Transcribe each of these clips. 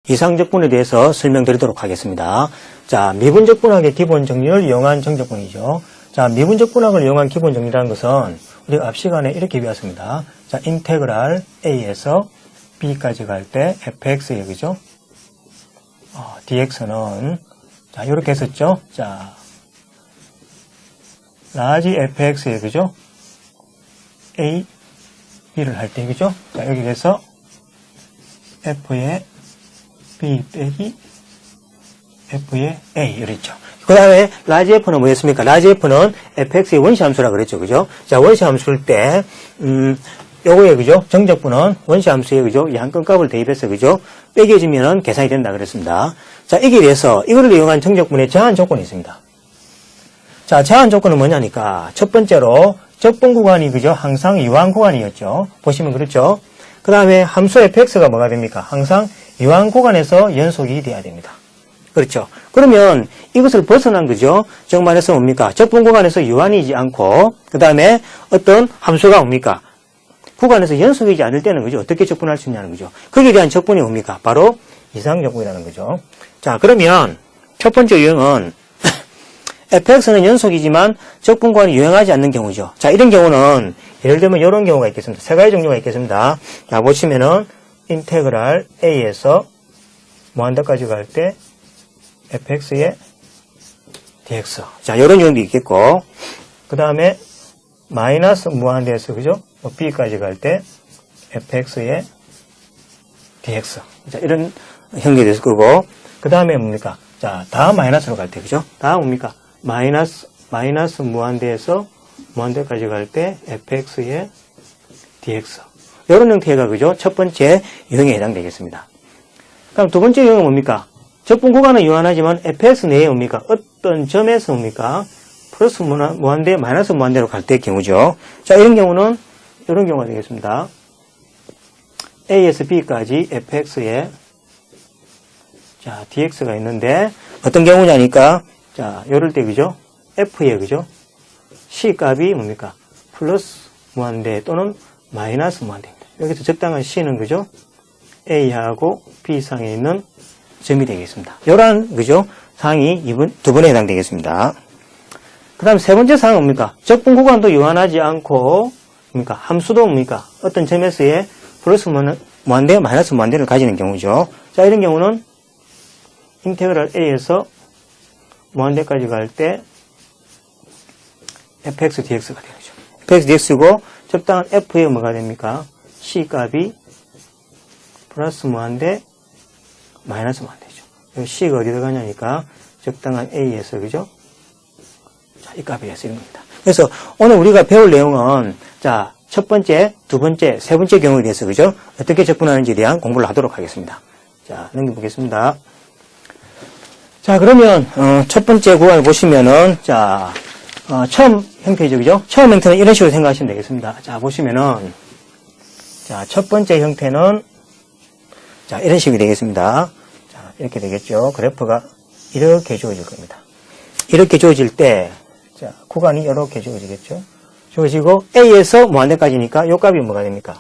이상적분에 대해서 설명드리도록 하겠습니다. 자, 미분적분학의 기본 정리를 이용한 정적분이죠. 자, 미분적분학을 이용한 기본 정리라는 것은 우리가 앞 시간에 이렇게 배웠습니다. 자, 인테그랄 A에서 B까지 갈 때 fx의 그죠? dx는 자, 이렇게 했었죠. 자, 라지 fx의 그죠? A, B를 할 때 그죠? 자, 여기에서 f의 B 빼기 F의 A 이랬죠. 그 다음에 라지 F는 뭐였습니까? 라지 F는 fx의 원시함수라 그랬죠. 그죠? 자, 원시함수일 때 요거에 그죠? 정적분은 원시함수에 그죠? 이 한 건 값을 대입해서 그죠? 빼겨주면은 계산이 된다 그랬습니다. 자, 이게 돼서 이거를 이용한 정적분에 제한 조건이 있습니다. 자, 제한 조건은 뭐냐니까 첫 번째로 적분 구간이 그죠? 항상 이완 구간이었죠. 보시면 그렇죠? 그 다음에 함수 fx가 뭐가 됩니까? 항상 이완 구간에서 연속이 돼야 됩니다. 그렇죠. 그러면 이것을 벗어난 거죠. 즉 말해서 뭡니까? 적분 구간에서 유한이지 않고 그 다음에 어떤 함수가 뭡니까? 구간에서 연속이지 않을 때는 그죠? 어떻게 적분할 수 있냐는 거죠. 거기에 대한 적분이 뭡니까? 바로 이상적분이라는 거죠. 자, 그러면 첫 번째 유형은 fx는 연속이지만 적분 구간이 유행하지 않는 경우죠. 자, 이런 경우는 예를 들면 이런 경우가 있겠습니다. 세 가지 종류가 있겠습니다. 자, 보시면은 인테그랄 A에서 무한대까지 갈 때 fx의 dx. 자, 이런 유형도 있겠고, 그 다음에 마이너스 무한대에서 그죠? b까지 갈 때 fx의 dx. 자, 이런 형식이 됐을 거고, 그 다음에 뭡니까? 자, 다 마이너스로 갈 때 그죠? 다 뭡니까? 마이너스 무한대에서 무한대까지 갈 때 fx의 dx. 이런 형태가 그죠? 첫 번째 유형에 해당되겠습니다. 그럼 두 번째 유형은 뭡니까? 적분 구간은 유한하지만 fx 내에 뭡니까? 어떤 점에서 뭡니까? 플러스 무한대, 마이너스 무한대로 갈 때의 경우죠. 자, 이런 경우는 이런 경우가 되겠습니다. A에서 B까지 fx의 자, dx가 있는데 어떤 경우냐니까 자, 요럴 때 그죠? f의 그죠? c 값이 뭡니까? 플러스 무한대 또는 마이너스 무한대입니다. 여기서 적당한 c는 그죠? A하고 B상에 있는 점이 되겠습니다. 요런 그죠? 사항이 두 번에 해당되겠습니다. 그 다음 세 번째 사항은 뭡니까? 적분 구간도 유한하지 않고 뭡니까? 함수도 뭡니까? 어떤 점에서의 플러스 무한대, 마이너스 무한대를 가지는 경우죠. 자, 이런 경우는 인테그랄 A에서 무한대까지 갈 때 fx dx가 되죠. fx dx고 적당한 f의 뭐가 됩니까? c 값이 플러스 무한대, 마이너스 무한대죠. c가 어디 들어가냐니까 적당한 a에서 그죠? 자, 이 값이 돼서 이런 겁니다. 그래서 오늘 우리가 배울 내용은 자, 첫 번째, 두 번째, 세 번째 경우에 대해서 그죠? 어떻게 적분하는지에 대한 공부를 하도록 하겠습니다. 자, 넘겨보겠습니다. 자, 그러면 첫 번째 구간을 보시면은 자, 처음 형태죠, 그죠? 처음 형태는 이런 식으로 생각하시면 되겠습니다. 자, 보시면은 자, 첫 번째 형태는 자, 이런 식이 되겠습니다. 자, 이렇게 되겠죠. 그래프가 이렇게 주어질 겁니다. 이렇게 주어질 때 자, 구간이 이렇게 주어지겠죠. 주어지고 A에서 무한대까지니까 요 값이 뭐가 됩니까?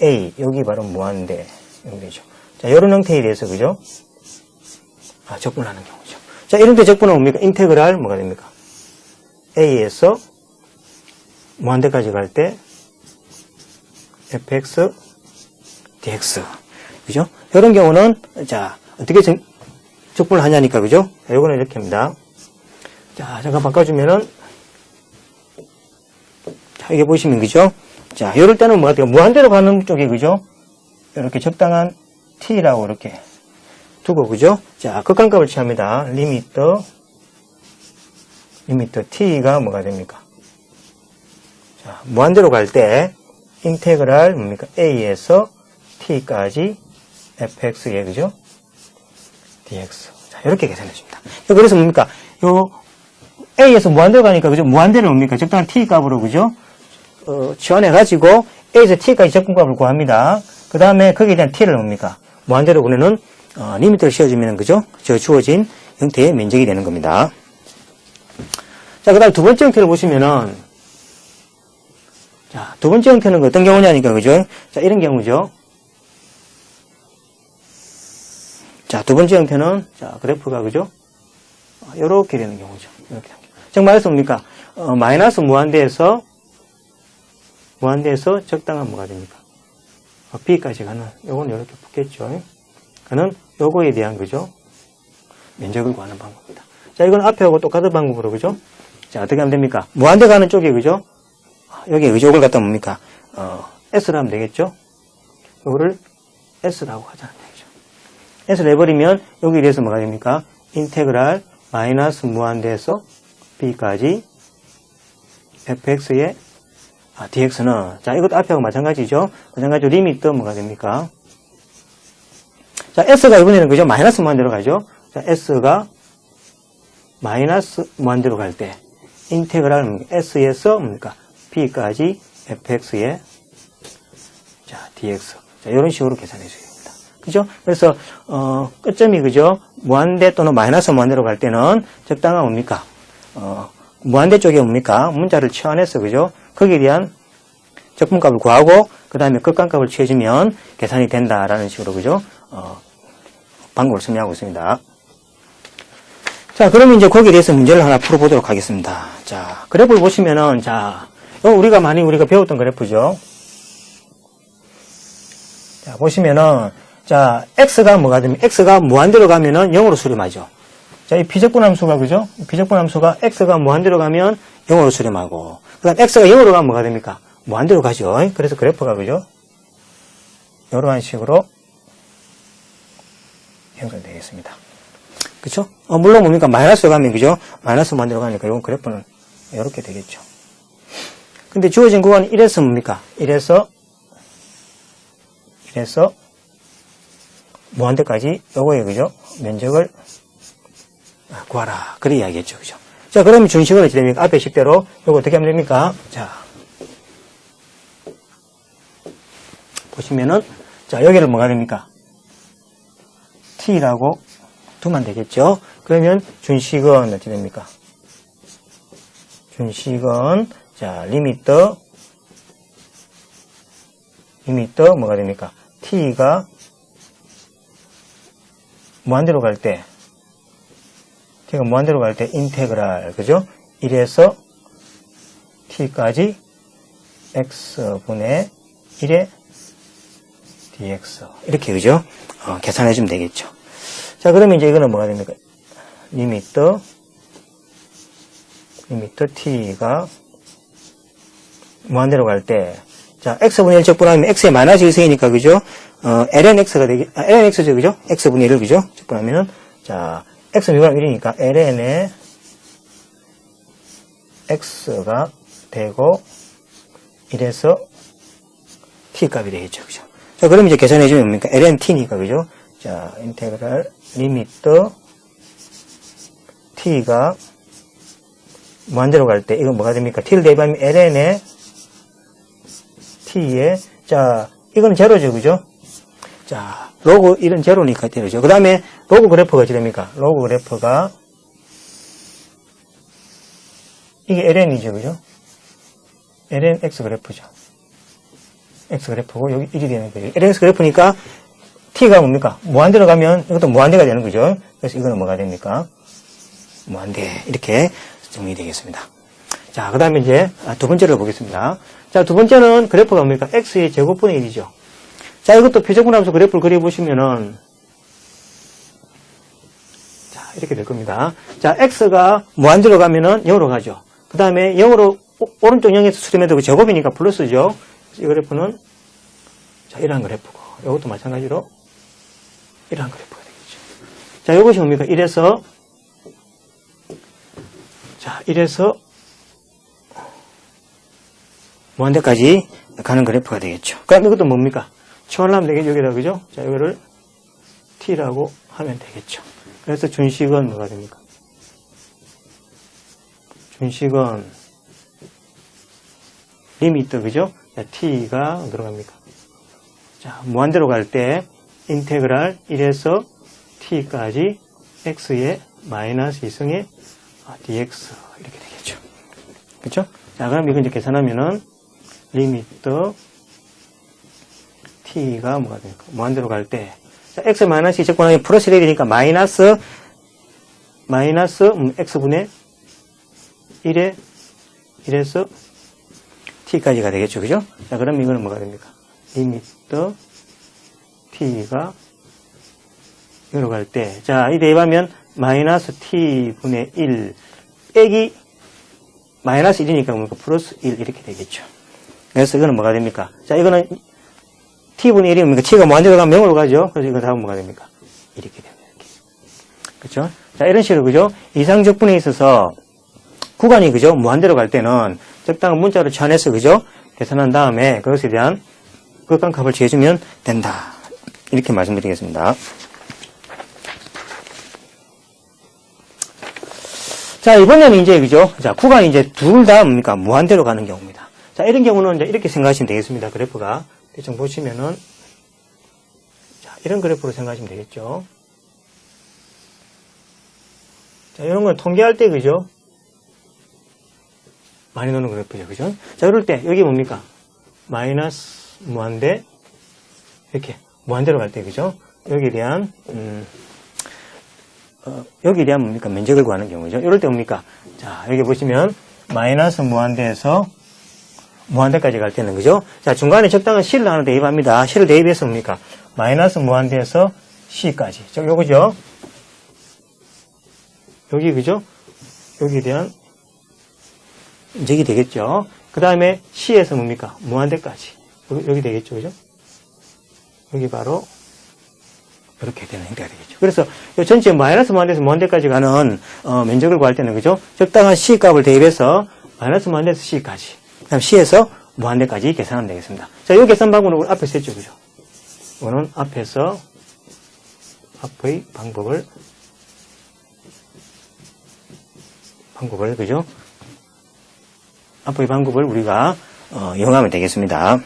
A, 여기 바로 무한대 이렇게 되죠. 자, 이런 형태에 대해서 그죠? 적분하는 경우죠. 자, 이런 때 적분은 뭡니까? 인테그랄 뭐가 됩니까? A에서 무한대까지 갈 때 fx dx. 그죠? 이런 경우는 자, 어떻게 적분을 하냐니까 그죠? 자, 요거는 이렇게 합니다. 자, 잠깐 바꿔주면은 자, 이게 보시면 그죠? 자, 이럴 때는 뭐가 돼요? 무한대로 가는 쪽에 그죠? 이렇게 적당한 t라고 이렇게 두고 그죠? 자, 극한값을 취합니다. 리미터 t가 뭐가 됩니까? 자, 무한대로 갈 때 인테그랄 뭡니까? A에서 t까지 fx의 그죠? dx. 자, 이렇게 계산해 줍니다. 그래서 뭡니까? 요 A에서 무한대로 가니까 그죠? 무한대를 뭡니까? 적당한 t 값으로 그죠? 지원해 가지고 A에서 t까지 적분값을 구합니다. 그 다음에 거기에 대한 t를 뭡니까? 무한대로 보내는 리미터를 씌워주면 그죠? 저 주어진 형태의 면적이 되는 겁니다. 자, 그 다음 두 번째 형태를 보시면은 자, 두 번째 형태는 어떤 경우냐니까 그죠? 자, 이런 경우죠. 자, 두 번째 형태는, 자, 그래프가, 그죠? 요렇게 되는 경우죠. 이렇게. 즉 말해서 뭡니까? 마이너스 무한대에서 적당한 뭐가 됩니까? B까지 가는, 요건 이렇게 붙겠죠. 그는 요거에 대한, 그죠? 면적을 구하는 방법입니다. 자, 이건 앞에하고 똑같은 방법으로, 그죠? 자, 어떻게 하면 됩니까? 무한대 가는 쪽에, 그죠? 여기 의족을 갖다 뭡니까? S로 하면 되겠죠? 요거를 S라고 하자는 얘기죠. S를 해버리면, 여기에 대해서 뭐가 됩니까? 인테그랄 마이너스 무한대에서 B까지 fx의 dx는, 자, 이것도 앞에하고 마찬가지죠? 마찬가지로 리미트 뭐가 됩니까? 자, S가 이번에는 그죠? 마이너스 무한대로 가죠? 자, S가 마이너스 무한대로 갈 때, 인테그랄 S에서 뭡니까? B까지 fx의 자, dx. 자, 이런 식으로 계산해 줘야 됩니다. 그죠? 그래서, 끝점이 그죠? 무한대 또는 마이너스 무한대로 갈 때는 적당한 뭡니까? 무한대 쪽에 뭡니까? 문자를 치환해서, 그죠? 거기에 대한 적분값을 구하고, 그 다음에 극한값을 취해주면 계산이 된다라는 식으로, 그죠? 방법을 설명하고 있습니다. 자, 그러면 이제 거기에 대해서 문제를 하나 풀어보도록 하겠습니다. 자, 그래프를 보시면은, 자, 우리가 배웠던 그래프죠. 자, 보시면은, 자, x가 뭐가 되면, x가 무한대로 가면은 0으로 수렴하죠. 자, 이 비적분함수가, 그죠? 비적분함수가 x가 무한대로 가면 0으로 수렴하고, 그 다음 x가 0으로 가면 뭐가 됩니까? 무한대로 가죠. 그래서 그래프가, 그죠? 이러한 식으로 형성되겠습니다. 그쵸? 물론 뭡니까? 마이너스로 가면, 그죠? 마이너스 무한대로 가니까 이건 그래프는 이렇게 되겠죠. 근데 주어진 구간은 1에서 뭡니까? 1에서 무한대까지 요거에, 그죠? 면적을 구하라. 그래 이야기했죠. 그죠? 자, 그러면 준식은 어찌 됩니까? 앞에 식대로 요거 어떻게 하면 됩니까? 자, 보시면은, 자, 여기를 뭐가 됩니까? t라고 두면 되겠죠? 그러면 준식은 어찌 됩니까? 준식은, 자, 리미터 뭐가 됩니까? t가 무한대로 갈 때, 인테그랄, 그죠? 1에서 t까지 x분의 1의 dx. 이렇게, 그죠? 계산해주면 되겠죠. 자, 그러면 이제 이거는 뭐가 됩니까? 리미터 t가 무한대로 갈 때, 자, x분의 1 적분하면 x의 마이너스 1승이니까, 그죠? ln x가 ln x죠, 그죠? x분의 1을, 그죠? 적분하면은, 자, x 미분하면 1이니까, ln의 x가 되고, 1에서 t 값이 되겠죠, 그죠? 자, 그럼 이제 계산해주면 뭡니까? ln t니까, 그죠? 자, 인테그랄 리미터 t가 무한대로 갈 때, 이건 뭐가 됩니까? t를 대입하면 ln의 t에, 자, 이건 제로죠, 그죠? 자, 로그 1은 제로니까 제로죠. 그 다음에 로그 그래프가 어찌 됩니까? 로그 그래프가 이게 ln이죠, 그죠? ln x 그래프죠. x 그래프고 여기 1이 되는 거죠. ln x 그래프니까 t가 뭡니까? 무한대로 가면 이것도 무한대가 되는 거죠. 그래서 이거는 뭐가 됩니까? 무한대. 이렇게 정리되겠습니다. 자, 그 다음에 이제 두 번째를 보겠습니다. 자, 두 번째는 그래프가 뭡니까? x의 제곱분의 1이죠. 자, 이것도 표적분함수 그래프를 그려보시면은, 자, 이렇게 될 겁니다. 자, x가 무한대로 가면은 0으로 가죠. 그 다음에 0으로, 오른쪽 0에서 수렴해도 그 제곱이니까 플러스죠. 이 그래프는, 자, 이러한 그래프고, 이것도 마찬가지로, 이러한 그래프가 되겠죠. 자, 이것이 뭡니까? 1에서 무한대까지 가는 그래프가 되겠죠. 그럼 이것도 뭡니까? 치환하면 되겠죠, 여기다, 그죠? 자, 이거를 t라고 하면 되겠죠. 그래서 준식은 뭐가 됩니까? 준식은 리미터, 그죠? 자, t가 어디로 갑니까? 자, 무한대로 갈 때 인테그랄 1에서 t까지 x의 마이너스 2승의 dx 이렇게 되겠죠. 그렇죠? 자, 그럼 이거 이제 계산하면은 리미터 t가 뭐가 됩니까? 무한대로 갈 때, 자, x 마이너스 2 적분하면 플러스 1이 되니까 마이너스 x분의 1에 1에서 t까지가 되겠죠. 그죠? 자, 그럼 이거는 뭐가 됩니까? 리미터 t가 이로 갈 때, 자, 이 대입하면 마이너스 t분의 1 빼기 마이너스 1이니까 뭡니까? 플러스 1 이렇게 되겠죠. 그래서 이거는 뭐가 됩니까? 자, 이거는 t분의 1이 뭡니까? t가 무한대로 가면 0으로 가죠. 그래서 이거 답은 뭐가 됩니까? 이렇게 됩니다. 이렇게. 그렇죠? 자, 이런 식으로 그죠? 이상적분에 있어서 구간이 그죠? 무한대로 갈 때는 적당한 문자로 치환해서 그죠? 계산한 다음에 그것에 대한 극한값을 취해주면 된다. 이렇게 말씀드리겠습니다. 자, 이번에는 이제 그죠? 자, 구간이 이제 둘 다 뭡니까? 무한대로 가는 경우입니다. 자, 이런 경우는 이제 이렇게 생각하시면 되겠습니다. 그래프가 대충 보시면은 자, 이런 그래프로 생각하시면 되겠죠. 자, 이런 건 통계할 때 그죠? 많이 노는 그래프죠. 그죠? 자, 이럴 때 여기 뭡니까? 마이너스 무한대 이렇게 무한대로 갈 때 그죠? 여기에 대한 여기에 대한 뭡니까? 면적을 구하는 경우죠. 이럴 때 뭡니까? 자, 여기 보시면 마이너스 무한대에서 무한대까지 갈 때는 그죠? 자, 중간에 적당한 C를 하나 대입합니다. C를 대입해서 뭡니까? 마이너스 무한대에서 C까지. 저 요거죠? 여기 그죠? 여기에 대한 면적이 되겠죠. 그 다음에 C에서 뭡니까? 무한대까지. 여기 되겠죠. 그죠? 여기 바로 이렇게 되는 형태가 되겠죠. 그래서 이 전체 마이너스 무한대에서 무한대까지 가는 면적을 구할 때는 그죠? 적당한 C 값을 대입해서 마이너스 무한대에서 C까지. 그 다음 C에서 무한대까지 계산하면 되겠습니다. 자, 이 계산 방법은 우리 앞에서 했죠. 그죠? 이거는 앞에서 앞의 방법을 그죠? 앞의 방법을 우리가 이용하면 되겠습니다.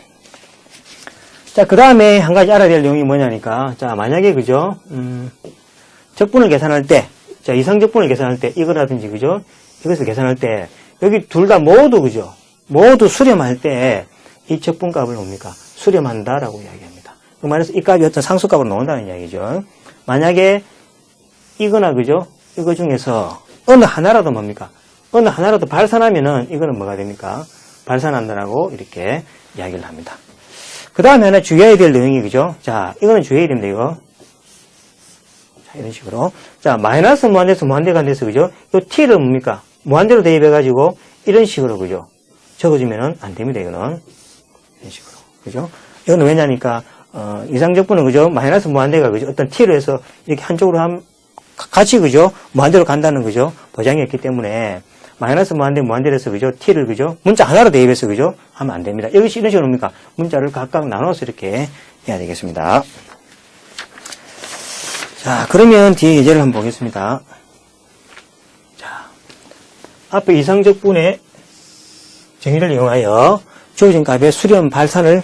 자, 그 다음에 한 가지 알아야 될 내용이 뭐냐니까, 자, 만약에 그죠? 적분을 계산할 때, 자, 이상적분을 계산할 때, 이거라든지 그죠? 이것을 계산할 때, 여기 둘 다 모두 그죠? 모두 수렴할 때 이 적분값을 뭡니까? 수렴한다라고 이야기합니다. 그 말해서 이 값이 어떤 상수값으로 나온다는 이야기죠. 만약에 이거나 그죠? 이거 중에서 어느 하나라도 뭡니까? 어느 하나라도 발산하면은 이거는 뭐가 됩니까? 발산한다라고 이렇게 이야기를 합니다. 그 다음에 하나 주의해야 될 내용이 그죠? 자, 이거는 주의해야 됩니다, 이거. 자, 이런 식으로. 자, 마이너스 무한대에서 무한대가 안 돼서 그죠? 이 t를 뭡니까? 무한대로 대입해가지고 이런 식으로 그죠? 적어주면은 안 됩니다, 이거는. 이런 식으로. 그죠? 이거는 왜냐니까, 이상적분은 그죠? 마이너스 무한대가 그죠? 어떤 t로 해서 이렇게 한쪽으로 같이 그죠? 무한대로 간다는 그죠? 보장이 없기 때문에 마이너스 무한대로 해서 그죠? t를 그죠? 문자 하나로 대입해서 그죠? 하면 안 됩니다. 여기 이런 식으로 뭡니까? 문자를 각각 나눠서 이렇게 해야 되겠습니다. 자, 그러면 뒤에 예제를 한번 보겠습니다. 자, 앞에 이상적분의 정의를 이용하여 주어진 값의 수렴 발산을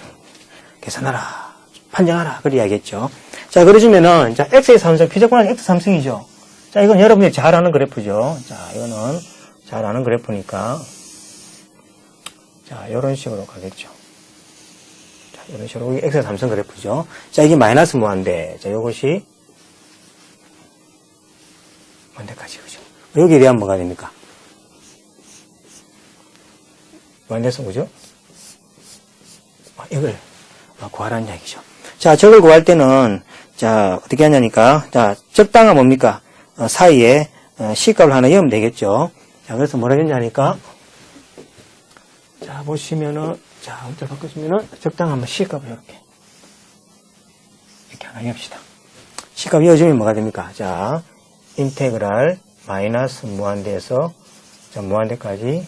계산하라, 판정하라, 그렇게 이야기했죠. 자, 그러시면은, 자, x의 삼성, 피적분은 x 삼성이죠. 자, 이건 여러분들이 잘 아는 그래프죠. 자, 이거는 잘 아는 그래프니까. 자, 이런 식으로 가겠죠. 자, 이런 식으로, x의 삼성 그래프죠. 자, 이게 마이너스 무한대. 자, 요것이 무한대까지, 그죠. 여기에 대한 뭐가 됩니까? 무한대성, 그죠? 이걸 구하라는 이야기죠. 자, 저걸 구할 때는, 자, 어떻게 하냐니까, 자, 적당한 뭡니까? 사이에 C값을 하나 넣으면 되겠죠. 자, 그래서 뭐라 했냐니까, 자, 보시면은, 자, 문자 바꾸시면은, 적당한 C값을 이렇게 하나 넣읍시다. C값 이어주면 뭐가 됩니까? 자, 인테그랄 마이너스 무한대에서, 자, 무한대까지,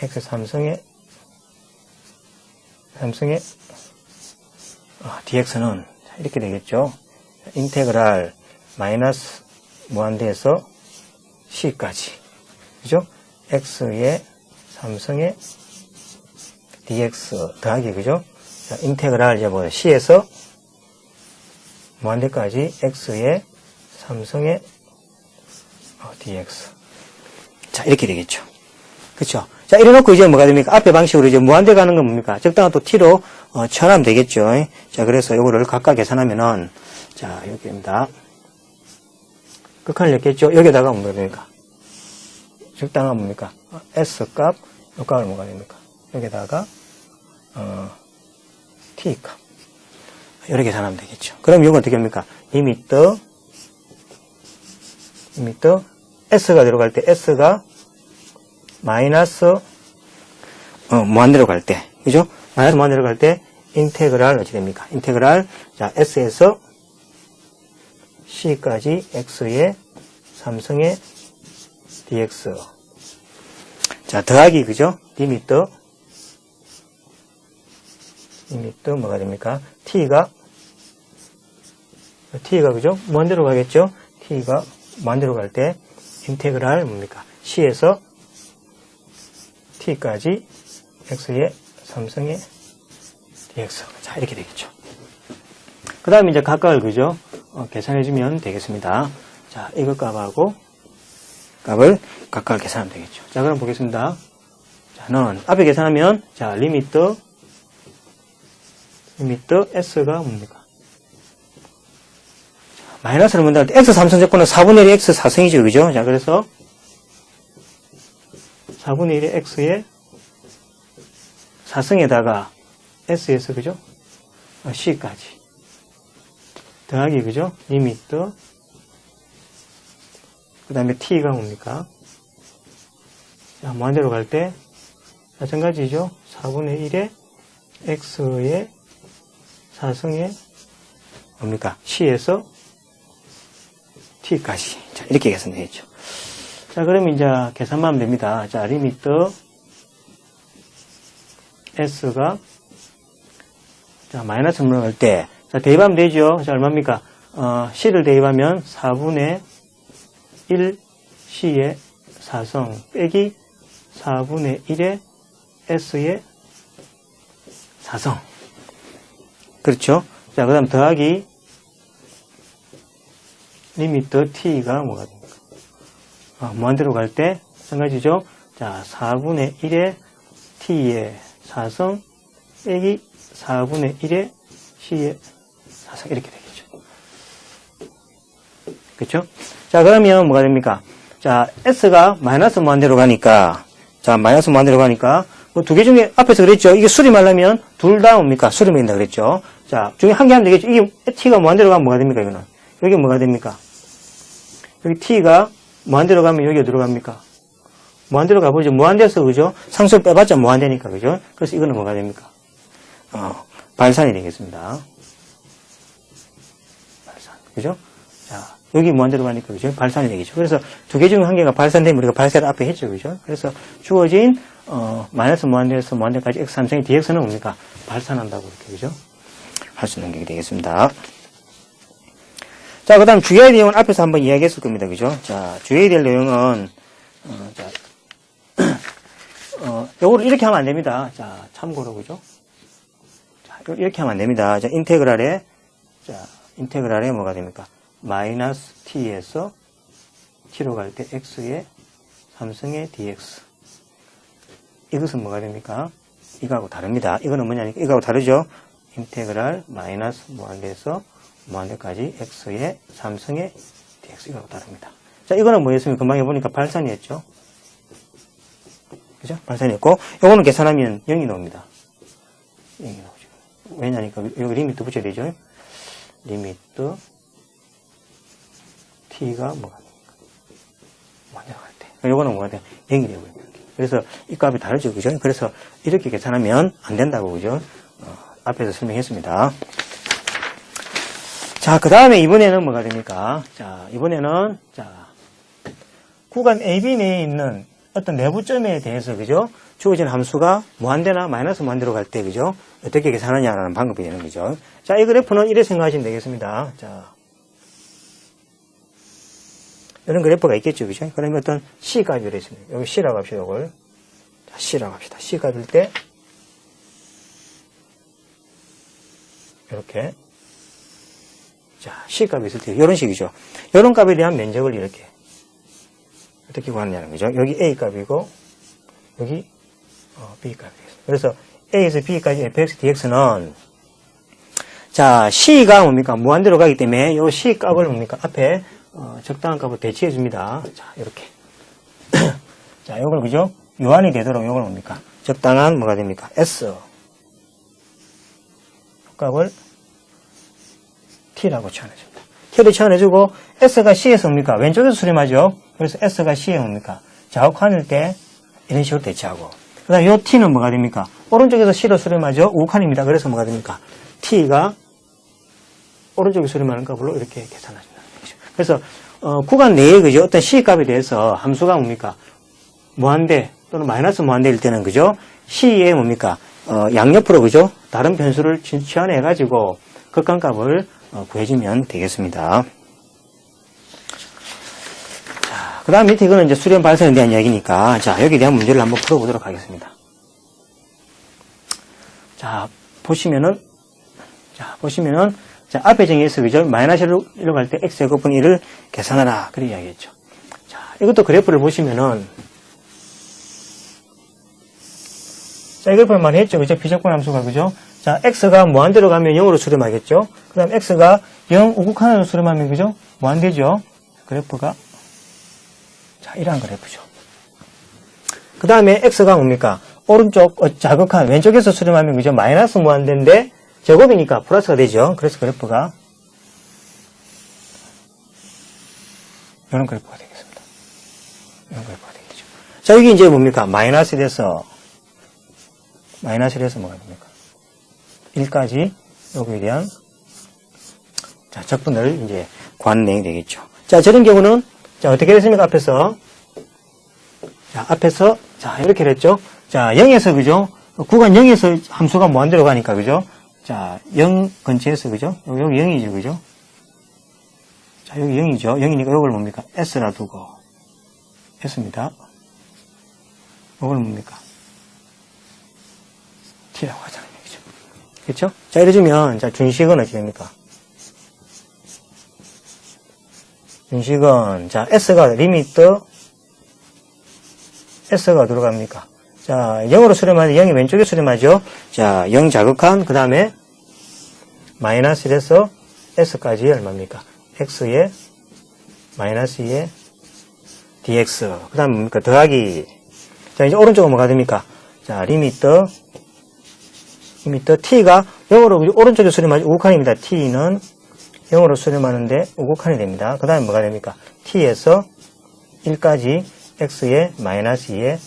x 삼성의 dx는 이렇게 되겠죠. 인테그랄 마이너스 무한대에서 c까지, 그죠? x의 삼성의 dx 더하기, 그죠? 자, 인테그랄 이제 뭐야? c에서 무한대까지 x의 삼성의 dx. 자, 이렇게 되겠죠. 그쵸? 자, 이래놓고 이제 뭐가 됩니까? 앞에 방식으로 이제 무한대 가는 건 뭡니까? 적당한 또 t로 처리하면 되겠죠. 자, 그래서 요거를 각각 계산하면은, 자, 여기입니다. 극한을 냈겠죠? 여기다가 뭐가 됩니까? 적당한 뭡니까? S 값, 요 값을 뭐가 됩니까? 여기다가, T 값. 이렇게 계산하면 되겠죠. 그럼 이건 어떻게 합니까? 리미트 S가 들어갈 때, S가 마이너스, 무한대로 갈 때, 그죠? 마이너스 무한대로 갈 때, 인테그랄 어찌 됩니까? 인테그랄, 자, S에서 C까지 X의 3승의 dx. 자, 더하기, 그죠? 리미트 뭐가 됩니까? T가, 그죠? 무한대로 가겠죠? T가 무한대로 갈 때, 인테그랄 뭡니까? C에서 T까지 X의 3승의 dx. 자, 이렇게 되겠죠. 그 다음에 이제 각각을, 그죠? 계산해주면 되겠습니다. 자, 이거 값하고 값을 각각 계산하면 되겠죠. 자, 그럼 보겠습니다. 자, 는 앞에 계산하면, 자, 리미트 S가 뭡니까? 마이너스를 먼저 할 때, X 3승 제곱은 4분의 1이 X 4승이죠. 그죠? 자, 그래서 4분의 1의 X의 4승에다가 S에서, 그죠? C까지. 더하기, 그죠? 리미트. 그 다음에 T가 뭡니까? 자, 무한대로 갈 때, 마찬가지죠? 4분의 1의 X의 4승의 뭡니까? C에서 T까지. 자, 이렇게 계산되겠죠. 자, 그러면 이제 계산만 하면 됩니다. 자, 리미트 S가, 자, 마이너스 물어갈 때, 자, 대입하면 되죠. 자, 얼마입니까? C를 대입하면 4분의 1 C의 4승 빼기 4분의 1의 S의 4승. 그렇죠? 자, 그 다음 더하기 리미트 T가 뭐가 됩니까? 무한대로 갈 때, 마찬가지죠? 자, 4분의 1의 T의 4승 빼기 4분의 1의 C의 4승. 이렇게 되겠죠. 그렇죠? 자, 그러면 뭐가 됩니까? 자, S가 마이너스 무한대로 가니까, 자, 마이너스 무한대로 가니까, 뭐 두 개 중에 앞에서 그랬죠? 이게 수렴하려면 둘 다 뭡니까? 수렴이 된다 그랬죠? 자, 중에 한 개 하면 되겠죠? 이게 T가 무한대로 가면 뭐가 됩니까? 이거는. 여기 뭐가 됩니까? 여기 T가 무한대로 가면 여기 어디로 갑니까? 무한대로 가보죠. 무한대에서, 그죠? 상수 빼봤자 무한대니까, 그죠? 그래서 이거는 뭐가 됩니까? 발산이 되겠습니다. 발산. 그죠? 자, 여기 무한대로 가니까, 그죠? 발산이 되겠죠. 그래서 두 개 중 한 개가 발산되면 우리가 발산을 앞에 했죠. 그죠? 그래서 주어진, 마이너스 무한대에서 무한대까지 x3승의 dx는 뭡니까? 발산한다고 이렇게, 그죠? 할 수 있는 게 되겠습니다. 자, 그 다음 주의해야 될 내용은 앞에서 한번 이야기했을 겁니다. 그죠? 자, 주의해야 될 내용은, 요거를 이렇게 하면 안 됩니다. 자, 참고로, 그죠? 자, 이렇게 하면 안 됩니다. 자, 인테그랄에 뭐가 됩니까? 마이너스 t에서 t로 갈 때 x의 3승의 dx. 이것은 뭐가 됩니까? 이거하고 다릅니다. 이거는 뭐냐니까, 이거하고 다르죠? 인테그랄 마이너스 무한대에서 무한대까지 x의 3승의 dx. 이거하고 다릅니다. 자, 이거는 뭐였으면 금방 해보니까 발산이었죠? 그죠? 발산이었고, 요거는 계산하면 0이 나옵니다. 0이 나오죠. 왜냐니까, 여기 리미트 붙여야 되죠? 리미트 t가 뭐가 됩니까? 무한대로 갈 때. 요거는 뭐가 돼? 0이 되고요. 그래서 이 값이 다르죠. 그죠? 그래서 이렇게 계산하면 안 된다고, 그죠? 앞에서 설명했습니다. 자, 그 다음에 이번에는 뭐가 됩니까? 자, 이번에는, 자, 구간 AB 내에 있는 어떤 내부점에 대해서, 그죠? 주어진 함수가 무한대나 마이너스 무한대로 갈 때, 그죠? 어떻게 계산하냐라는 방법이 되는 거죠. 자, 이 그래프는 이렇게 생각하시면 되겠습니다. 자, 이런 그래프가 있겠죠, 그죠? 그러면 어떤 C값이 이랬습니다. 여기 C라고 합시다, 이걸. 자, C라고 합시다. C값일 때, 이렇게. 자, C값이 있을 때, 이런 식이죠. 이런 값에 대한 면적을 이렇게. 어떻게 구하느냐는 거죠. 여기 A값이고, 여기 B값이겠습니다. 그래서 A에서 B까지 fx dx는 자, C가 뭡니까? 무한대로 가기 때문에 요 C 값을 뭡니까? 앞에 적당한 값을 대치해 줍니다. 자, 이렇게. 자, 요걸 그죠? 요한이 되도록 요걸 뭡니까? 적당한 뭐가 됩니까? S 값을 T라고 치환해줍니다. T를 치환해주고 S가 C에서 뭡니까? 왼쪽에서 수렴하죠? 그래서 S가 C에 뭡니까? 좌우칸일 때 이런 식으로 대치하고 그 다음 요 T는 뭐가 됩니까? 오른쪽에서 C로 수렴하죠? 우칸입니다. 그래서 뭐가 됩니까? T가 오른쪽에 수렴하는 값으로 이렇게 계산하신다는 거죠. 그래서 구간 내에 그죠? 어떤 C 값에 대해서 함수가 뭡니까? 무한대 또는 마이너스 무한대일 때는 그죠? C의 뭡니까? 양옆으로 그죠? 다른 변수를 치환해 가지고 극한값을 구해주면 되겠습니다. 자, 그 다음 밑에 이거는 이제 수렴 발산에 대한 이야기니까 자, 여기에 대한 문제를 한번 풀어보도록 하겠습니다. 자, 보시면은 자, 앞에 정의에서 그죠? 마이너스 1로 갈 때 x제곱분의 1을 계산하라. 그렇게 이야기했죠. 자, 이것도 그래프를 보시면은 자, 이걸 보면 많이 했죠. 그죠? 비적분 함수가 그죠? 자, x가 무한대로 가면 0으로 수렴하겠죠? 그 다음 x가 0 우극한으로 수렴하면 그죠? 무한대죠? 그래프가 자, 이러한 그래프죠. 그 다음에 x가 뭡니까? 오른쪽 자극한 왼쪽에서 수렴하면 그죠? 마이너스 무한대인데 제곱이니까 플러스가 되죠. 그래서 그래프가 이런 그래프가 되겠습니다. 이런 그래프가 되겠죠. 자, 여기 이제 뭡니까? 마이너스 돼서 뭐가 됩니까? 1까지 여기에 대한 자, 적분을 이제 구하는 내용이 되겠죠. 자, 저런 경우는 자, 어떻게 됐습니까? 앞에서 자, 이렇게 됐죠. 자, 0에서 그죠? 구간 0에서 함수가 무한대로 가니까 그죠? 자, 0 근처에서 그죠? 여기 0이죠, 그죠? 자, 여기 0이죠. 0이니까 이걸 뭡니까? S라 두고 S입니다. 이걸 뭡니까? T라고 하잖아요. 그죠? 그렇죠? 자, 이래주면 자, 준식은 어떻게 됩니까? 준식은 자, S가 리미트 S가 어디로 갑니까? 자, 0으로 수렴하는데 0이 왼쪽에 수렴하죠? 자, 0 자극한 그 다음에 마이너스 1에서 S까지 얼마입니까? X에 마이너스 2에 dx 그 다음 뭡니까? 더하기 자, 이제 오른쪽은 뭐가 됩니까? 자, 리미터 T가 0으로 오른쪽에 수렴하죠? 우극한입니다. T는 0으로 수렴하는데 우극한이 됩니다. 그 다음에 뭐가 됩니까? T에서 1까지 X에 마이너스 2에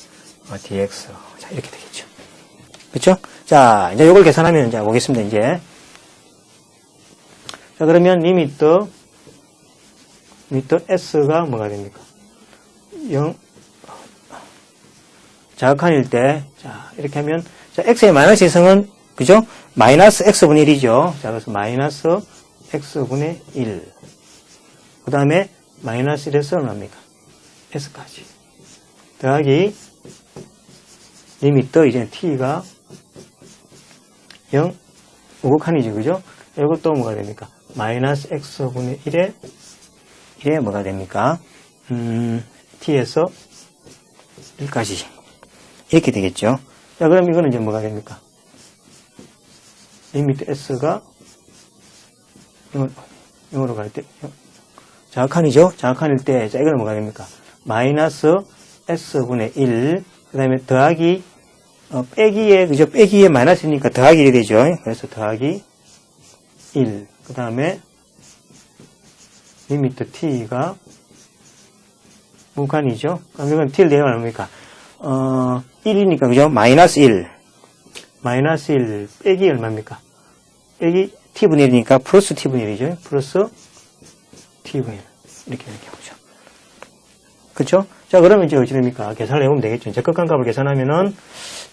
dx 자, 이렇게 되겠죠. 그렇죠? 자, 이제 이걸 계산하면 이제 보겠습니다. 이제 자, 그러면 리미터 S가 뭐가 됩니까? 0 자극한일 때 자, 이렇게 하면 자, X의 마이너스 2승은 그죠? 마이너스 X분의 1이죠. 자, 그래서 마이너스 X분의 1 그 다음에 마이너스 1에서 얼마입니까? S까지 더하기 리미터 이제 T가 0 우극한이죠. 그죠? 이것도 뭐가 됩니까? 마이너스 X분의 1에 뭐가 됩니까? T에서 1까지 이렇게 되겠죠. 자, 그럼 이거는 이제 뭐가 됩니까? 리미트 S가 0으로 갈 때 자극한이죠. 자극한일 때 자, 이거는 뭐가 됩니까? 마이너스 S분의 1 그 다음에 더하기 빼기에 그죠? 빼기에 마이너스니까 더하기 1이 되죠. 그래서 더하기 1 그 다음에 리미트 T가 무한이죠. 그럼 이건 T를 내면 뭡니까? 1이니까, 그죠? 마이너스 1 빼기 얼마입니까? 빼기 T분의 1이니까 플러스 T분의 1이죠. 플러스 T분의 1. 이렇게 되는 경우죠. 그쵸? 자, 그러면 이제 어찌 됩니까? 계산을 해보면 되겠죠. 이제 극한값을 계산하면은,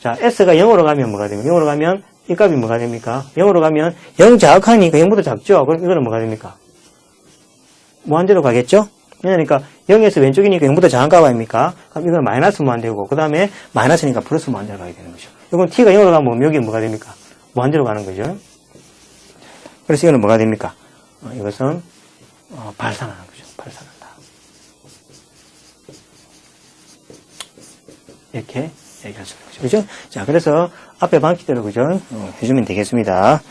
자, S가 0으로 가면 뭐가 됩니까? 0으로 가면 이 값이 뭐가 됩니까? 0으로 가면 0 자극하니까 0보다 작죠? 그럼 이거는 뭐가 됩니까? 무한대로 가겠죠? 그러니까 0에서 왼쪽이니까 0보다 작은 값 아닙니까? 그럼 이건 마이너스 무한대고 그 다음에 마이너스니까 플러스 무한대로 가게 되는 거죠. 이건 T가 0으로 가면 여기 뭐가 됩니까? 무한대로 가는 거죠. 그래서 이거는 뭐가 됩니까? 이것은 발산하는 거죠. 발산한다. 이렇게 얘기할 수 있는 거죠. 그죠? 자, 그래서 앞에 방식대로, 그죠? 해주면 되겠습니다.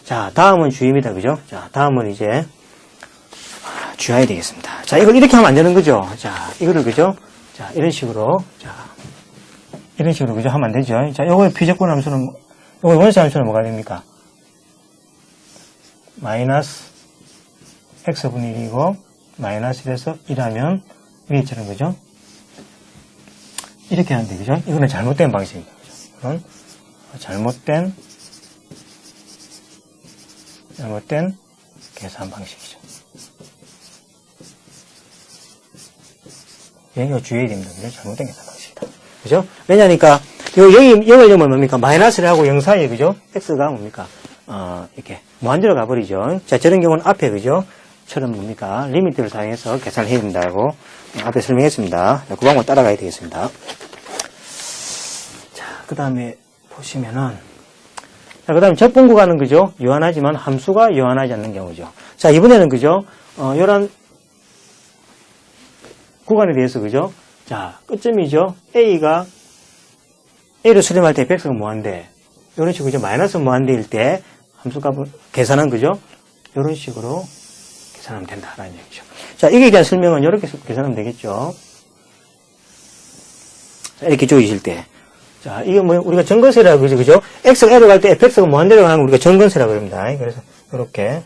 자, 다음은 주입니다. 그죠? 자, 다음은 이제, 주어야 되겠습니다. 자, 이걸 이렇게 하면 안 되는 거죠? 자, 이거를, 그죠? 자, 이런 식으로, 자, 이런 식으로, 그죠? 하면 안 되죠? 자, 요거의 비적분 함수는, 요거의 원시 함수는 뭐가 됩니까? 마이너스 x분의 1이고, 마이너스 1에서 1하면, 위에처럼, 그죠? 이렇게 하는데, 그죠? 이거는 잘못된 방식입니다. 그죠? 이건 잘못된 계산 방식이죠. 여기가 주의해야 됩니다. 그죠? 잘못된 계산 방식이다. 그죠? 왜냐니까, 여기 0을 넣으면 뭡니까? 마이너스를 하고 0 사이에, 그죠? x가 뭡니까? 이렇게 무한대로 가버리죠. 자, 저런 경우는 앞에, 그죠? 처럼 뭡니까? 리미트를 사용해서 계산을 해야 된다고 앞에 설명했습니다. 그 방법 따라가야 되겠습니다. 자, 그 다음에 보시면은, 자, 그 다음에 적분 구간은, 그죠? 유한하지만 함수가 유한하지 않는 경우죠. 자, 이번에는, 그죠? 요런 구간에 대해서, 그죠? 자, 끝점이죠? A를 수렴할 때 fx가 무한대. 요런 식으로, 그죠? 마이너스 무한대일 때 함수값을 계산한, 그죠? 요런 식으로 계산하면 된다라는 얘기죠. 자, 이게 대한 설명은 이렇게 계산하면 되겠죠. 자, 이렇게 조이실 때. 자, 이게 뭐, 우리가 정근세라고 그러죠, 그죠? x가 L을 갈 때 fx가 무한대로 가는 걸 우리가 정근세라고 그럽니다. 그래서, 이렇게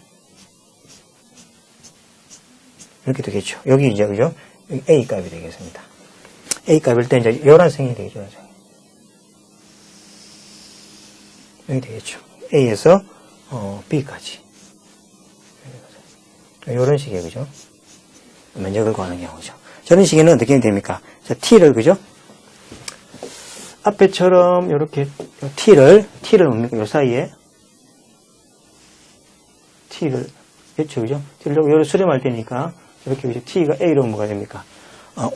되겠죠. 여기 이제, 그죠? 여기 A 값이 되겠습니다. A 값일 때 이제 요란생이 되겠죠. 여기 되겠죠. A에서, B까지. 이런 식이에요, 그죠? 면적을 구하는 경우죠. 저런 식에는 어떻게 하면 됩니까? 자, T를, 그죠? 앞에처럼, 이렇게, T를 뭡니까? 요 사이에, T를, 그렇죠, 그죠? T를 요를 수렴할 때니까, 이렇게, 그죠? T가 A로 뭐가 됩니까?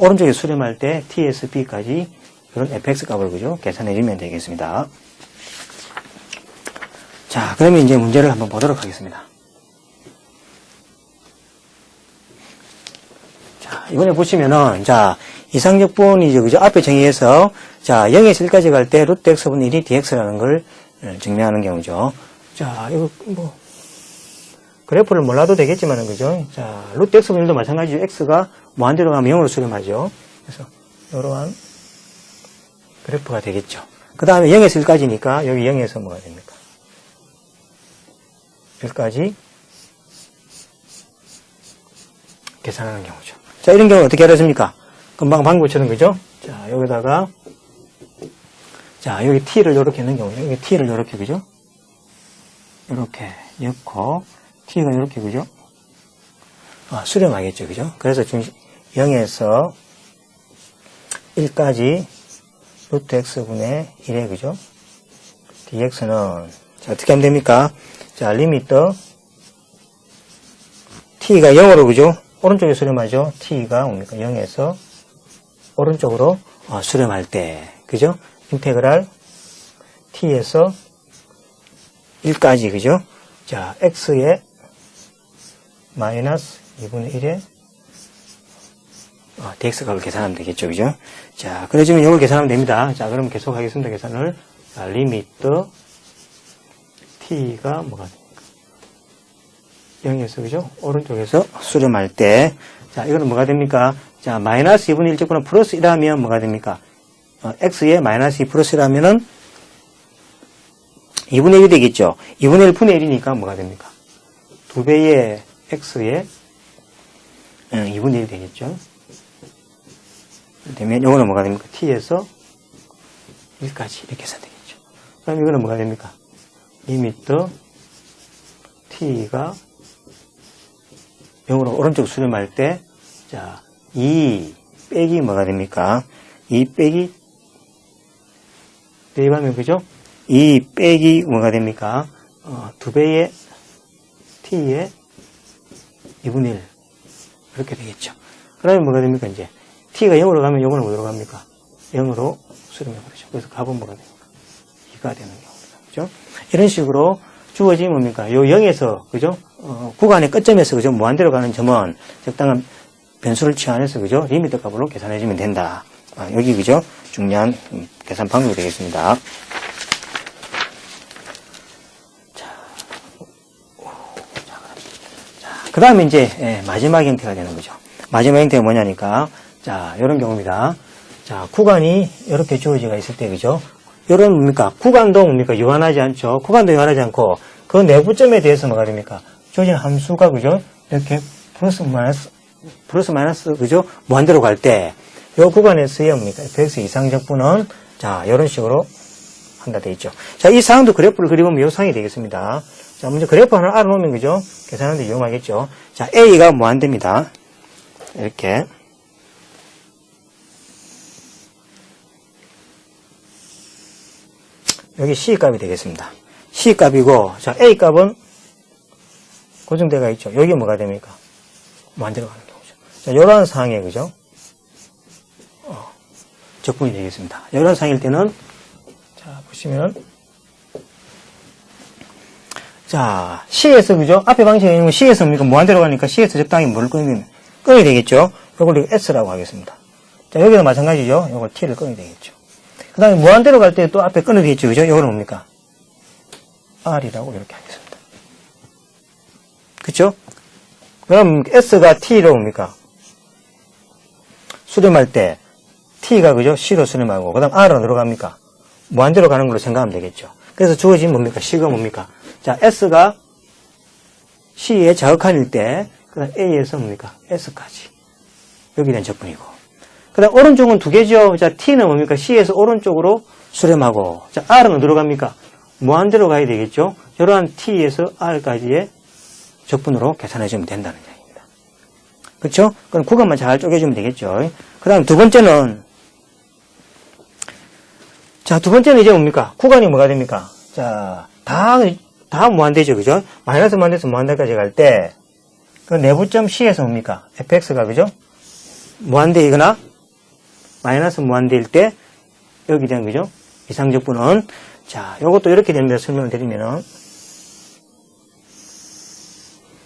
오른쪽에 수렴할 때, T에서 B까지, 이런 fx 값을, 그죠? 계산해주면 되겠습니다. 자, 그러면 이제 문제를 한번 보도록 하겠습니다. 자, 이번에 보시면은, 자, 이상적분이죠, 그죠? 앞에 정의해서, 자, 0에서 1까지 갈 때, 루트 x분의 1이 dx라는 걸 증명하는 경우죠. 자, 이거, 뭐, 그래프를 몰라도 되겠지만은, 그죠? 자, 루트 x분의 1도 마찬가지죠. x가 무한대로 가면 0으로 수렴하죠. 그래서, 이러한 그래프가 되겠죠. 그 다음에 0에서 1까지니까, 여기 0에서 뭐가 됩니까? 1까지 계산하는 경우죠. 자, 이런 경우 어떻게 알았습니까? 금방 방법처럼, 그죠? 자, 여기다가, 자, 여기 t를 이렇게 넣는 경우죠. 여기 t를 이렇게, 그죠? 이렇게 넣고, t가 이렇게, 그죠? 수렴하겠죠, 그죠? 그래서 0에서 1까지 루트 x분의 1에, 그죠? dx는, 자, 어떻게 하면 됩니까? 자, 리미트, t가 0으로, 그죠? 오른쪽에 수렴하죠? t가 뭡니까? 0에서 오른쪽으로 수렴할 때, 그죠? 인테그랄 t에서 1까지, 그죠? 자, x의 마이너스 2분의 1에 dx 값을 계산하면 되겠죠, 그죠? 자, 그래지면 이걸 계산하면 됩니다. 자, 그럼 계속 하겠습니다, 계산을. 자, 리미트 t가 뭐가 됩니까? 0에서, 그죠? 오른쪽에서 수렴할 때, 자, 이거는 뭐가 됩니까? 자, 마이너스 2분의 1 적분은 플러스 1하면 뭐가 됩니까? x에 마이너스 2 플러스 1하면은 2분의 1이 되겠죠? 2분의 1 분의 1이니까 뭐가 됩니까? 2배의 x에 2분의 1 되겠죠? 되면, 이거는 뭐가 됩니까? t에서 1까지 이렇게 해서 되겠죠. 그럼 이거는 뭐가 됩니까? 리미트 t가 0으로 오른쪽 수렴할 때, 자, 2 빼기 뭐가 됩니까? 2 빼기, 대입하면, 그죠? 2 빼기 뭐가 됩니까? 2배의 t의 2분의 1. 이렇게 되겠죠. 그러면 뭐가 됩니까, 이제? t가 0으로 가면 0으로 뭐로 갑니까? 0으로 수렴해버리죠. 그래서 값은 뭐가 됩니까? 2가 되는 경우입니다. 그죠? 이런 식으로 주어진 뭡니까? 요 0에서, 그죠? 구간의 끝점에서, 그죠? 무한대로 가는 점은 적당한 변수를 취한해서, 그죠? 리미트 값으로 계산해주면 된다. 여기, 그죠? 중요한 계산 방법이 되겠습니다. 그 다음에 이제 마지막 형태가 되는 거죠. 마지막 형태가 뭐냐니까 자 이런 경우입니다. 자 구간이 이렇게 주어지가 있을 때 그죠? 이런 뭡니까? 구간도 뭡니까? 유한하지 않죠. 구간도 유한하지 않고 그 내부점에 대해서 뭐가 됩니까? 주어진 함수가 그죠? 이렇게 플러스 마이너스 그죠? 무한대로 갈 때 이 구간에서의 뭡니까? fx 이상적분은 자 이런 식으로 한다 돼 있죠. 자 이 상황도 그래프를 그려보면 이 상황이 되겠습니다. 자, 먼저 그래프 하나 알아놓으면, 그죠? 계산하는데 이용하겠죠. 자, A가 무한대입니다. 이렇게. 여기 C 값이 되겠습니다. C 값이고, 자, A 값은 고정대가 있죠. 여기 뭐가 됩니까? 무한대로 가는 경우죠. 자, 이러한 상황에, 그죠? 적분이 되겠습니다. 이런 상황일 때는, 자, 보시면, 자, C에서, 그죠? 앞에 방식에 있는 C에서 뭡니까? 무한대로 가니까 C에서 적당히 뭘 끊어야 되겠죠? 이걸 S라고 하겠습니다. 자, 여기도 마찬가지죠? 이걸 T를 끊어야 되겠죠. 그 다음에 무한대로 갈 때 또 앞에 끊어야 되겠죠? 그죠? 이거는 뭡니까? R이라고 이렇게 하겠습니다. 그쵸? 그럼 S가 T로 뭡니까? 수렴할 때 T가, 그죠? C로 수렴하고, 그 다음 R은 어디로 갑니까? 무한대로 가는 걸로 생각하면 되겠죠. 그래서 주어진 뭡니까? C가 뭡니까? 자, S가 C의 자극한일 때, 그 다음 A에서 뭡니까? S까지. 여기에 대한 적분이고. 그 다음 오른쪽은 두 개죠. 자, T는 뭡니까? C에서 오른쪽으로 수렴하고. 자, R은 어디로 갑니까? 무한대로 가야 되겠죠? 이러한 T에서 R까지의 적분으로 계산해주면 된다는 얘기입니다. 그렇죠? 그럼 구간만 잘 쪼개주면 되겠죠? 그 다음 두 번째는, 자, 두 번째는 이제 뭡니까? 구간이 뭐가 됩니까? 자, 다 무한대죠, 그죠? 마이너스 무한대에서 무한대까지 갈 때, 그 내부점 C에서 뭡니까? fx가, 그죠? 무한대이거나, 마이너스 무한대일 때, 여기 대한, 그죠? 이상적분은, 자, 요것도 이렇게 됩니다. 설명을 드리면은.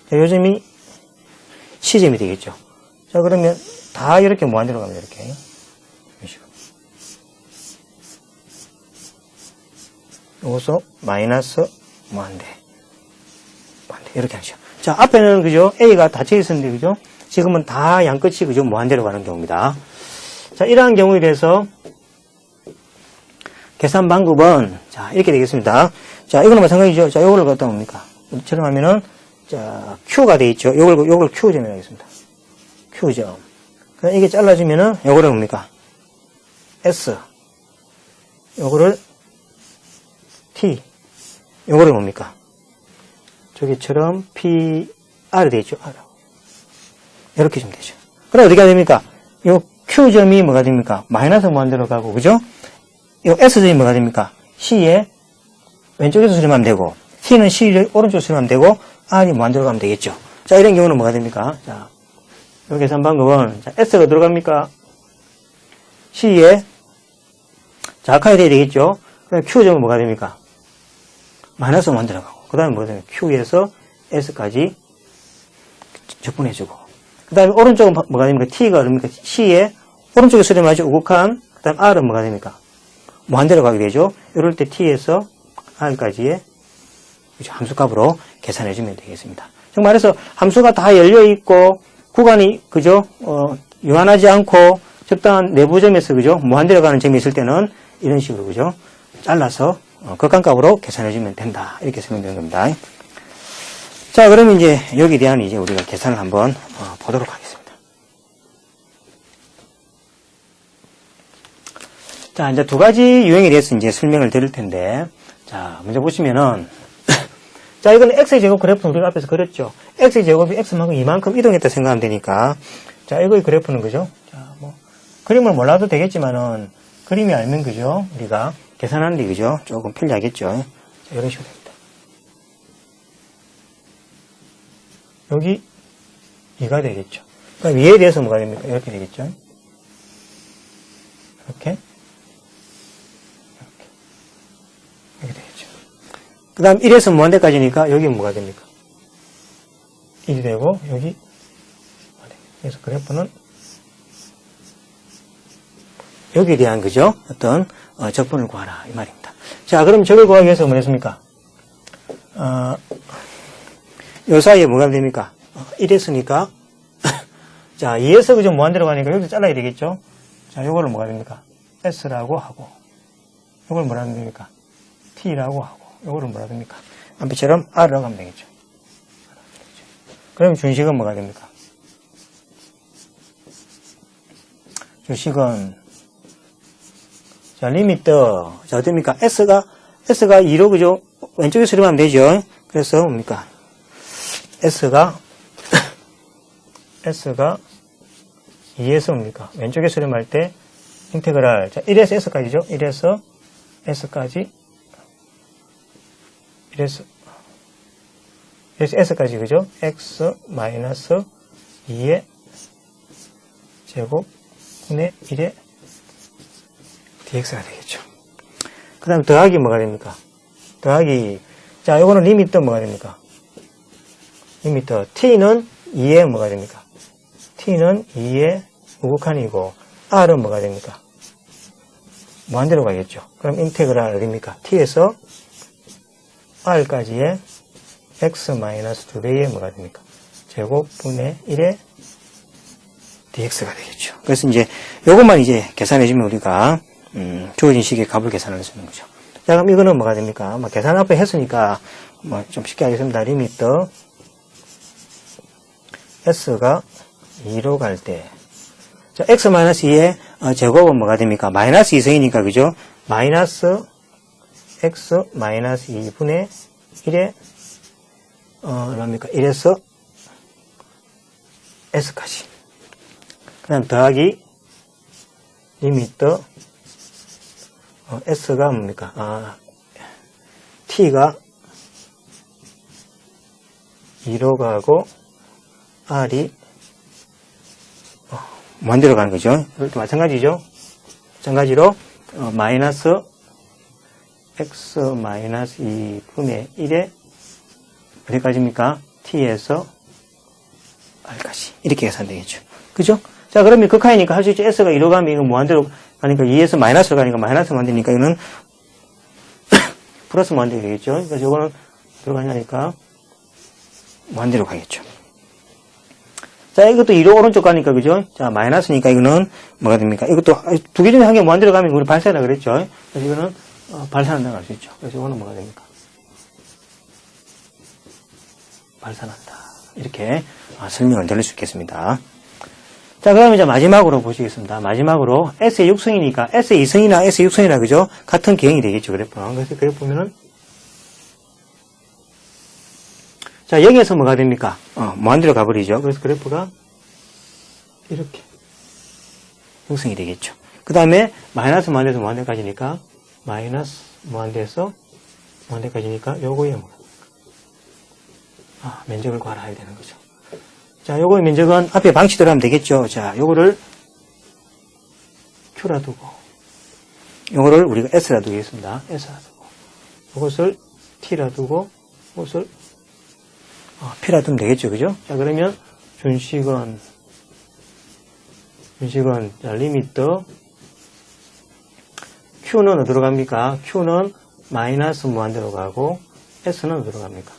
자, 요 점이 C점이 되겠죠. 자, 그러면 다 이렇게 무한대로 가면 이렇게. 이런 식으로. 요것도 마이너스 무한대. 이렇게 하죠. 자, 앞에는, 그죠? A가 닫혀 있었는데, 그죠? 지금은 다 양끝이, 그죠? 무한대로 가는 경우입니다. 자, 이러한 경우에 대해서 계산 방법은, 자, 이렇게 되겠습니다. 자, 이거는 마찬가지죠. 자, 요거를 갖다 뭡니까? 이처럼 하면은, 자, Q가 돼 있죠. 요걸 Q점이라고 하겠습니다. Q점. 그럼 이게 잘라지면은, 요거를 뭡니까? S. 요거를 T. 요거를 뭡니까? 저기처럼 PR 되어 있죠. R. 이렇게 좀 되죠. 그럼 어디가 됩니까? 요 Q점이 뭐가 됩니까? 마이너스 무한대로 가고, 그죠? 요 S점이 뭐가 됩니까? C에 왼쪽에서 수렴하면 되고, T는 C를 오른쪽으로 수렴하면 되고, R이 무한대로 가면 되겠죠. 자, 이런 경우는 뭐가 됩니까? 자, 요 계산 방법은, 자, S가 들어갑니까? C에 자극하게 돼야 되겠죠? 그럼 Q점은 뭐가 됩니까? 마이너스 무한대로 가고, 그 다음에 뭐가 됩니까? Q에서 S까지 적분해주고, 그 다음에 오른쪽은 뭐가 됩니까? T가 그럽니까? C에 오른쪽에 수렴하죠. 우극한, 그 다음 R은 뭐가 됩니까? 무한대로 가게 되죠. 이럴 때 T에서 R까지의 함수값으로 계산해주면 되겠습니다. 즉 말해서 함수가 다 열려있고, 구간이, 그죠? 유한하지 않고, 적당한 내부점에서, 그죠? 무한대로 가는 점이 있을 때는 이런 식으로, 그죠? 잘라서 극한값으로 계산해주면 된다. 이렇게 설명되는 겁니다. 자, 그러면 이제 여기에 대한 이제 우리가 계산을 한번 보도록 하겠습니다. 자, 이제 두 가지 유형에 대해서 이제 설명을 드릴 텐데, 자, 먼저 보시면은, 자, 이건 x제곱 그래프는 우리가 앞에서 그렸죠. x제곱이 x만큼 이만큼 이동했다 생각하면 되니까, 자, 이거의 그래프는 그죠? 자, 뭐, 그림을 몰라도 되겠지만은, 그림이 알면 그죠? 우리가 계산하는 데 그죠? 조금 편리하겠죠. 자, 이런 식으로 됩니다. 여기 2가 되겠죠. 그럼 2에 대해서 뭐가 됩니까? 이렇게 되겠죠. 이렇게. 이렇게 되겠죠. 그 다음 1에서 무한대까지니까 여기는 뭐가 됩니까? 1이 되고 여기 그래서 그래프는 여기에 대한 그죠? 어떤 적분을 구하라 이 말입니다. 자, 그럼 저걸 구하기 위해서 뭐 했습니까? 요 사이에 뭐가 됩니까? 1했으니까 자, 2에서 그죠? 무한대로 가니까 여기서 잘라야 되겠죠? 자, 요거를 뭐가 됩니까? S라고 하고 요걸 뭐라 하면 됩니까? T라고 하고 요거를 뭐라 됩니까? 앞에처럼 R라고 하면 되겠죠. 그럼 준식은 뭐가 됩니까? 준식은 자, 리미트 자, 어떻습니까? S가 2로 그죠? 왼쪽에 수렴하면 되죠. 그래서 뭡니까? S가 2에서 뭡니까? 왼쪽에 수렴할 때 인테그랄 자, 1에서 S까지죠. 1에서 S까지 1에서 S까지 그죠? X 마이너스 2의 제곱 분의 1의 dx가 되겠죠. 그 다음에 더하기 뭐가 됩니까? 더하기 자, 요거는 리미트 뭐가 됩니까? 리미트 t는 2의 뭐가 됩니까? t는 2의 우극한이고 r은 뭐가 됩니까? 무한대로 가겠죠. 그럼 인테그랄 어딥니까? t에서 r까지의 x 마이너스 2배의 뭐가 됩니까? 제곱분의 1의 dx가 되겠죠. 그래서 이제 요것만 이제 계산해주면 우리가 주어진 식의 값을 계산할 수 있는 거죠. 자, 그럼 이거는 뭐가 됩니까? 계산 앞에 했으니까 좀 쉽게 하겠습니다. 리미트 s가 2로 갈 때 자, x-2의 제곱은 뭐가 됩니까? 마이너스 2승이니까 그죠? 마이너스 x 마이너스 2분의 1의 얼마입니까? 1에서 s까지. 그 다음 더하기 리미트 s가 뭡니까? t가 2로 가고 r이 무한대로 가는 거죠. 이것도 마찬가지죠. 마찬가지로 마이너스 x 마이너스 2분의 1에 어디까지입니까? t에서 r까지 이렇게 계산되겠죠. 그죠? 자, 그러면 극하이니까 할 수 있죠. s가 2로 가면 이거 무한대로 가니까 2에서 마이너스로 가니까 마이너스 무한대니까 이거는 플러스 무한대가 되겠죠. 그래서 이거는 들어가냐니까 무한대로 가겠죠. 자, 이것도 2로 오른쪽 가니까 그죠? 자, 마이너스니까 이거는 뭐가 됩니까? 이것도 두 개 중에 한 개 무한대로 가면 우리 발산이라 그랬죠. 그래서 이거는 발산한다고 할 수 있죠. 그래서 이거는 뭐가 됩니까? 발산한다. 이렇게 설명을 드릴 수 있겠습니다. 자, 그러면 이제 마지막으로 보시겠습니다. 마지막으로 S의 6승이니까 S의 2승이나 S의 6승이나 그죠? 같은 기형이 되겠죠. 그래프는. 그래서 그래프 보면은 자, 여기에서 뭐가 됩니까? 무한대로 가버리죠. 그래서 그래프가 이렇게 형성이 되겠죠. 그 다음에 마이너스 무한대에서 무한대까지니까 마이너스 무한대에서 무한대까지니까 요거에 뭐가 면적을 구하라 되는 거죠. 자, 요거의 면적은 앞에 방치대로 하면 되겠죠. 자, 요거를 Q라 두고 요거를 우리가 S라 두겠습니다. S라 두고 요것을 T라 두고 요것을 P라 두면 되겠죠. 그죠? 자, 그러면 준식은 자, 리미트 Q는 어디로 갑니까? Q는 마이너스 무한대로 가고 S는 어디로 갑니까?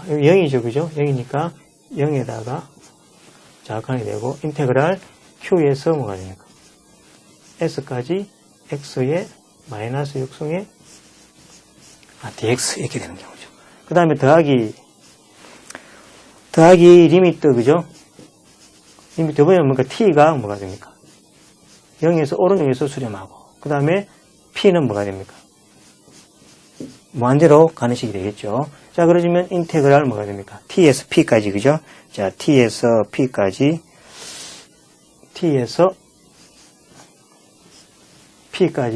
여기 0이죠. 그죠? 0이니까 0에다가 자극하게 되고 인테그랄 Q에서 뭐가 됩니까? S까지 X의 마이너스 6승의 dx 이렇게 되는 경우죠. 그 다음에 더하기 리미트 그죠? 리미트 보면 뭔가 t가 뭐가 됩니까? 0에서 오른쪽에서 수렴하고 그 다음에 p는 뭐가 됩니까? 무한대로 가는 식이 되겠죠. 자, 그러시면 인테그랄 뭐가 됩니까? t에서 p까지 그죠? 자, t에서 p까지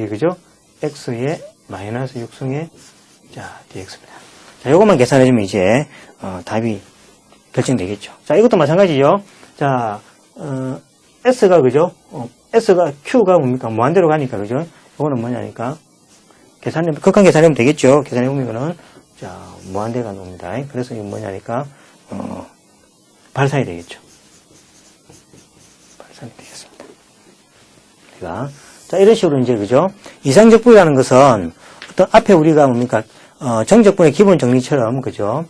그죠? x의 마이너스 6승의 자, dx입니다. 자, 요것만 계산해주면 이제 답이 결정되겠죠. 자, 이것도 마찬가지죠. 자, s가 그죠? s가 q가 뭡니까? 무한대로 가니까 그죠? 요거는 뭐냐니까 극한 계산하면 되겠죠. 계산해보면은 자, 무한대가 나옵니다. 그래서 이게 뭐냐니까 발산이 되겠죠. 발산이 되겠습니다. 우리가. 자, 이런 식으로 이제, 그죠? 이상적분이라는 것은 어떤 앞에 우리가 뭡니까? 정적분의 기본 정리처럼, 그죠?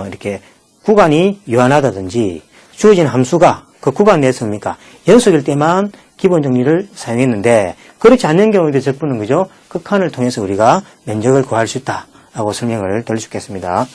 이렇게 구간이 유한하다든지 주어진 함수가 그 구간 내에서 뭡니까? 연속일 때만 기본 정리를 사용했는데 그렇지 않는 경우에 적분은, 그죠? 극한을 통해서 우리가 면적을 구할 수 있다라고 설명을 드릴 수 있겠습니다.